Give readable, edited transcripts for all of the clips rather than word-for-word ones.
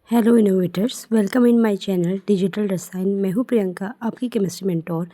Hello innovators, welcome in my channel digital रसायन। मैं हूं प्रियंका, आपकी केमिस्ट्री मेंटोर।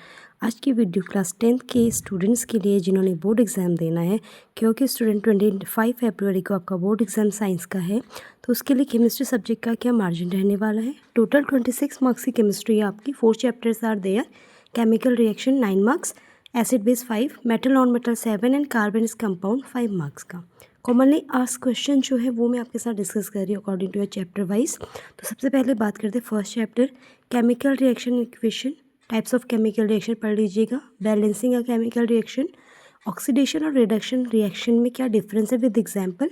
आज की वीडियो क्लास 10th के स्टूडेंट्स के लिए जिन्होंने बोर्ड एग्ज़ाम देना है, क्योंकि स्टूडेंट 25 फरवरी को आपका बोर्ड एग्ज़ाम साइंस का है, तो उसके लिए केमिस्ट्री सब्जेक्ट का क्या मार्जिन रहने वाला है। टोटल 26 मार्क्स की केमिस्ट्री है आपकी। 4 chapters are there. Chemical reaction 9 marks, acid base 5, metal non metal 7 and carbon is compound 5 marks का। कॉमनली आस्क्ड क्वेश्चन जो है वो मैं आपके साथ डिस्कस कर रही हूँ according to your chapter wise. तो सबसे पहले बात करते हैं first chapter, chemical reaction equation. Types of chemical reaction पढ़ लीजिएगा। Balancing a chemical reaction, oxidation और रिडक्शन रिएक्शन में क्या डिफरेंस है with example,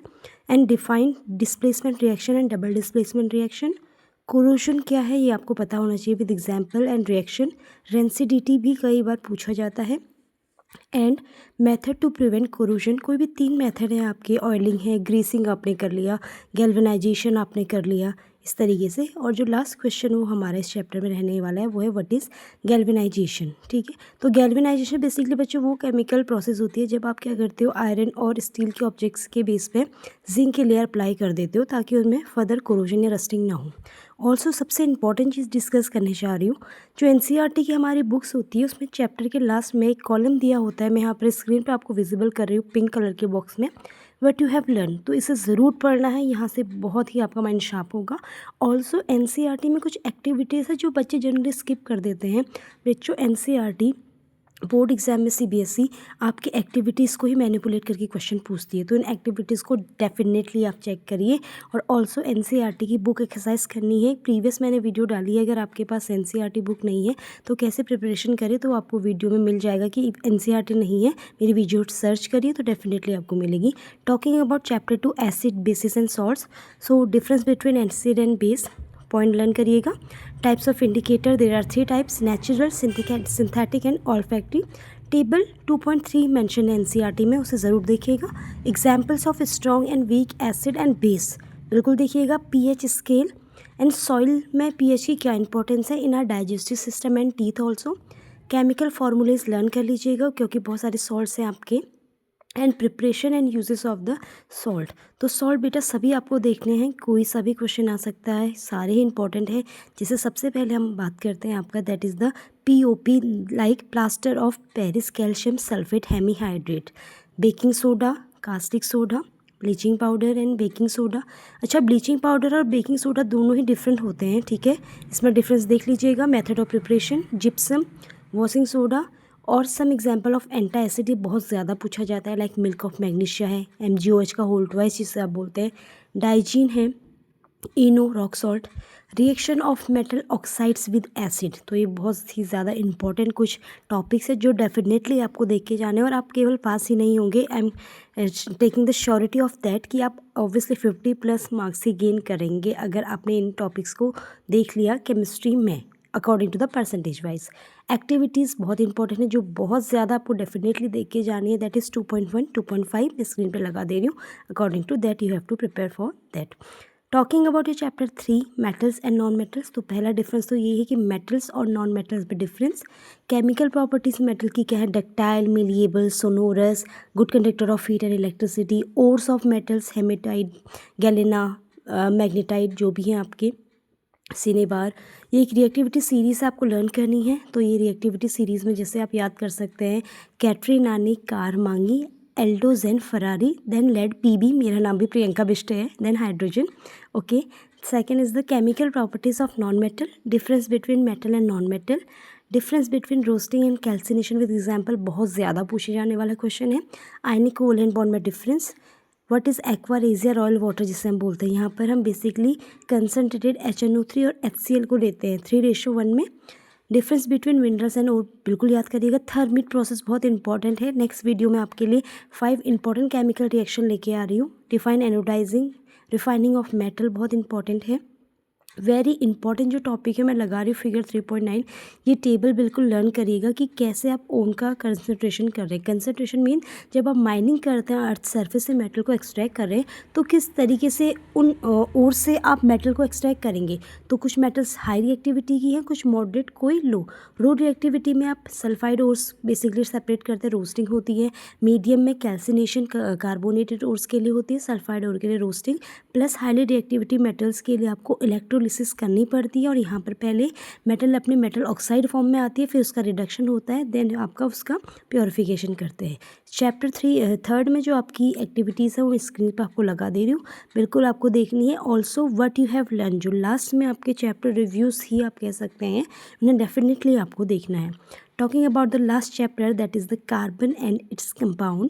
and define displacement reaction and double displacement reaction. Corrosion क्या है ये आपको पता होना चाहिए with example and reaction. Rancidity भी कई बार पूछा जाता है। And method to prevent corrosion, कोई भी 3 मेथड है आपके। ऑयलिंग है, ग्रीसिंग आपने कर लिया, गैल्वेनाइजेशन आपने कर लिया, इस तरीके से। और जो लास्ट क्वेश्चन वो हमारे इस चैप्टर में रहने वाला है वो है व्हाट इज़ गैल्वेनाइजेशन। ठीक है, तो गैल्वेनाइजेशन बेसिकली बच्चों वो केमिकल प्रोसेस होती है जब आप क्या करते हो, आयरन और स्टील के ऑब्जेक्ट्स के बेस पे जिंक की लेयर अप्लाई कर देते हो ताकि उनमें फर्दर कोरोजन या रस्टिंग ना हो। ऑल्सो सबसे इंपॉर्टेंट चीज़ डिस्कस करने चाह रही हूँ, जो एनसीईआरटी की हमारी बुक्स होती है उसमें चैप्टर के लास्ट में एक कॉलम दिया होता है। मैं यहाँ पर स्क्रीन पे आपको विजिबल कर रही हूँ पिंक कलर के बॉक्स में, व्हाट यू हैव लर्न। तो इसे ज़रूर पढ़ना है, यहाँ से बहुत ही आपका माइंड शार्प होगा। ऑल्सो एनसीईआरटी में कुछ एक्टिविटीज़ है जो बच्चे जनरली स्किप कर देते हैं। बच्चों एनसीईआरटी बोर्ड एग्जाम में सीबीएसई आपकी एक्टिविटीज़ को ही मैनिपुलेट करके क्वेश्चन पूछती है, तो इन एक्टिविटीज़ को डेफिनेटली आप चेक करिए। और ऑल्सो एनसीईआरटी की बुक एक्सरसाइज करनी है। प्रीवियस मैंने वीडियो डाली है, अगर आपके पास एनसीईआरटी बुक नहीं है तो कैसे प्रिपरेशन करें, तो आपको वीडियो में मिल जाएगा कि एनसीईआरटी नहीं है, मेरी वीडियो सर्च करिए तो डेफिनेटली आपको मिलेगी। Talking about chapter 2 acid bases and salts, so difference between acid and base point learn करिएगा। Types of indicator, there are 3 types, natural, synthetic and olfactory. Table 2.3 mention है NCERT में, उसे ज़रूर देखिएगा। Examples of strong and weak acid and base बिल्कुल देखिएगा। PH scale and soil में pH की क्या इंपॉर्टेंस है in our digestive system and teeth also. Chemical फार्मूलेज learn कर लीजिएगा क्योंकि बहुत सारे सॉल्ट्स हैं आपके। And preparation and uses of the salt, तो सॉल्ट बेटा सभी आपको देखने हैं, कोई सा भी क्वेश्चन आ सकता है, सारे ही इंपॉर्टेंट है। जिसे सबसे पहले हम बात करते हैं आपका, that is the POP, like plaster of Paris, calcium sulphate hemihydrate, baking soda, caustic soda, bleaching powder and baking soda. अच्छा, ब्लीचिंग पाउडर और बेकिंग सोडा दोनों ही डिफरेंट होते हैं, ठीक है, इसमें डिफरेंस देख लीजिएगा। Method of preparation, gypsum, washing soda और some example of antacid, ये बहुत ज़्यादा पूछा जाता है, लाइक मिल्क ऑफ मैग्नीशिया है, MgOH का होल ट्वाइस जिसे आप बोलते हैं, डाइजीन है, Eno, rock salt. Reaction of metal oxides with acid, तो ये बहुत ही ज़्यादा इंपॉर्टेंट कुछ टॉपिक्स है जो डेफिनेटली आपको देख के जाने, और आप केवल पास ही नहीं होंगे, I am taking the surety of that कि आप ऑब्वियसली 50+ मार्क्स ही गेन करेंगे अगर आपने इन टॉपिक्स को देख लिया केमिस्ट्री में according to the percentage wise. Activities बहुत इंपॉर्टेंट है जो बहुत ज़्यादा आपको डेफिनेटली देख के जानी है, दैट इज़ 2.1, 2.5 मैं स्क्रीन पे लगा दे रही हूँ। According to that you have to prepare for that. Talking about your chapter 3 metals and non metals, तो पहला डिफरेंस तो ये है कि मेटल्स और नॉन मेटल्स में डिफरेंस। केमिकल प्रॉपर्टीज मेटल की क्या है, ductile, malleable, sonorous, good conductor of heat and electricity. Ores of metals, haematite, galena, magnetite जो भी हैं आपके, सिनेबार। ये एक रिएक्टिविटी सीरीज़ आपको लर्न करनी है, तो ये रिएक्टिविटी सीरीज़ में जैसे आप याद कर सकते हैं, कैटरीनानी, कार मांगी, एल्डोजेन, फरारी, देन लेड, पीबी, मेरा नाम भी प्रियंका बिष्ट है, then hydrogen. Okay, second is the chemical properties of non metal, difference between metal and non metal, difference between roasting and calcination with example, बहुत ज़्यादा पूछे जाने वाला क्वेश्चन है। आयनिक कोवैलेंट बॉन्ड में difference. What is aqua regia, royal water जिसे हम बोलते हैं, यहाँ पर हम बेसिकली कंसनट्रेटेड HNO3 और HCl को लेते हैं 3:1 में। Difference between minerals and or बिल्कुल याद करिएगा। थर्मिट प्रोसेस बहुत इंपॉर्टेंट है, नेक्स्ट वीडियो में आपके लिए 5 इंपॉर्टेंट केमिकल रिएक्शन लेके आ रही हूँ। Define anodising, refining of metal बहुत इंपॉर्टेंट है। वेरी इंपॉर्टेंट जो टॉपिक है मैं लगा रही हूँ फिगर 3.9। ये टेबल बिल्कुल लर्न करिएगा कि कैसे आप ओन का कंसंट्रेशन कर रहे हैं। कंसंट्रेशन मीन जब आप माइनिंग करते हैं अर्थ सरफेस से मेटल को एक्सट्रैक्ट कर रहे हैं तो किस तरीके से उन ओर से आप मेटल को एक्सट्रैक्ट करेंगे। तो कुछ मेटल्स हाई रिएक्टिविटी की हैं, कुछ मॉडरेट, कोई लो। लो रिएक्टिविटी में आप सल्फाइड ओर्स बेसिकली सेपरेट करते हैं, रोस्टिंग होती है। मीडियम में कैल्सिनेशन कार्बोनेटेड ओर्स के लिए होती है, सल्फाइड ओर के लिए roasting. Plus highly reactivity metals के लिए आपको इलेक्ट्रोलिसिस करनी पड़ती है और यहाँ पर पहले मेटल अपने मेटल ऑक्साइड फॉर्म में आती है, फिर उसका रिडक्शन होता है, देन आपका उसका प्योरीफिकेशन करते हैं। चैप्टर 3 में जो आपकी एक्टिविटीज़ है वो स्क्रीन पर आपको लगा दे रही हूँ, बिल्कुल आपको देखनी है। Also what you have learn, जो लास्ट में आपके चैप्टर रिव्यूज़ ही आप कह सकते हैं, उन्हें डेफिनेटली आपको देखना है। Talking about the last chapter that is the carbon and its compound.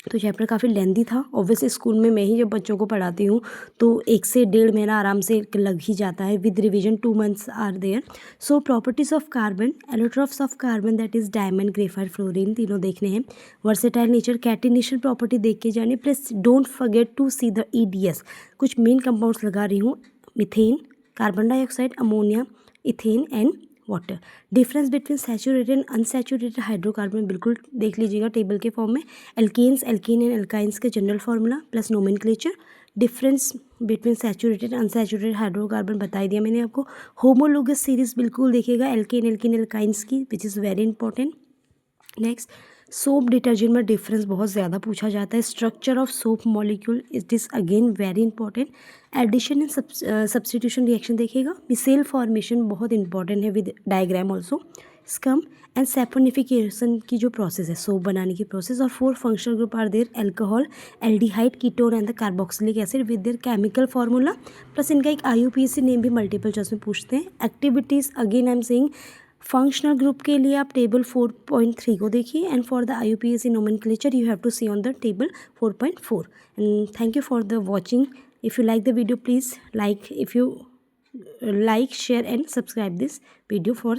तो चैप्टर काफ़ी लेंदी था। ऑब्वियसली स्कूल में मैं ही जब बच्चों को पढ़ाती हूँ तो 1 से 1.5 महीना आराम से लग ही जाता है, with revision 2 months are there. So properties of carbon, allotropes of carbon that is diamond, graphite, fluorine, तीनों देखने हैं। वर्सेटाइल नेचर, कैटिनेशन प्रॉपर्टी देख के जाने। Plus don't forget to see the EDS। कुछ मेन कंपाउंड्स लगा रही हूँ, methane, carbon dioxide, ammonia, ethane and water. Difference between saturated and unsaturated hydrocarbon बिल्कुल देख लीजिएगा टेबल के फॉर्म में। एल्केन्स, एल्कीन एंड एल्काइंस के general formula plus nomenclature. Difference between saturated unsaturated hydrocarbon बता दिया मैंने आपको। होमोलोगस सीरीज बिल्कुल देखिएगा एल्केन, एल्कीन, एल्काइंस की, which is very important. Next, soap detergent में डिफरेंस बहुत ज़्यादा पूछा जाता है। Structure of soap molecule it is again very important. Addition and substitution reaction देखिएगा। मिसेल फॉर्मेशन बहुत इंपॉर्टेंट है with diagram also. Scum and saponification की जो प्रोसेस है, सोप बनाने की प्रोसेस। और 4 functional group are there, alcohol, aldehyde, ketone and the carboxylic acid with their chemical formula. Plus इनका एक IUPAC नेम भी मल्टीपल चॉइस में पूछते हैं। Activities again I am saying, functional group के लिए आप टेबल 4.3 को देखिए and for the IUPAC nomenclature you have to see on the table 4.4। And thank you for the watching. If you like the video, please like, if you like, share and subscribe this video for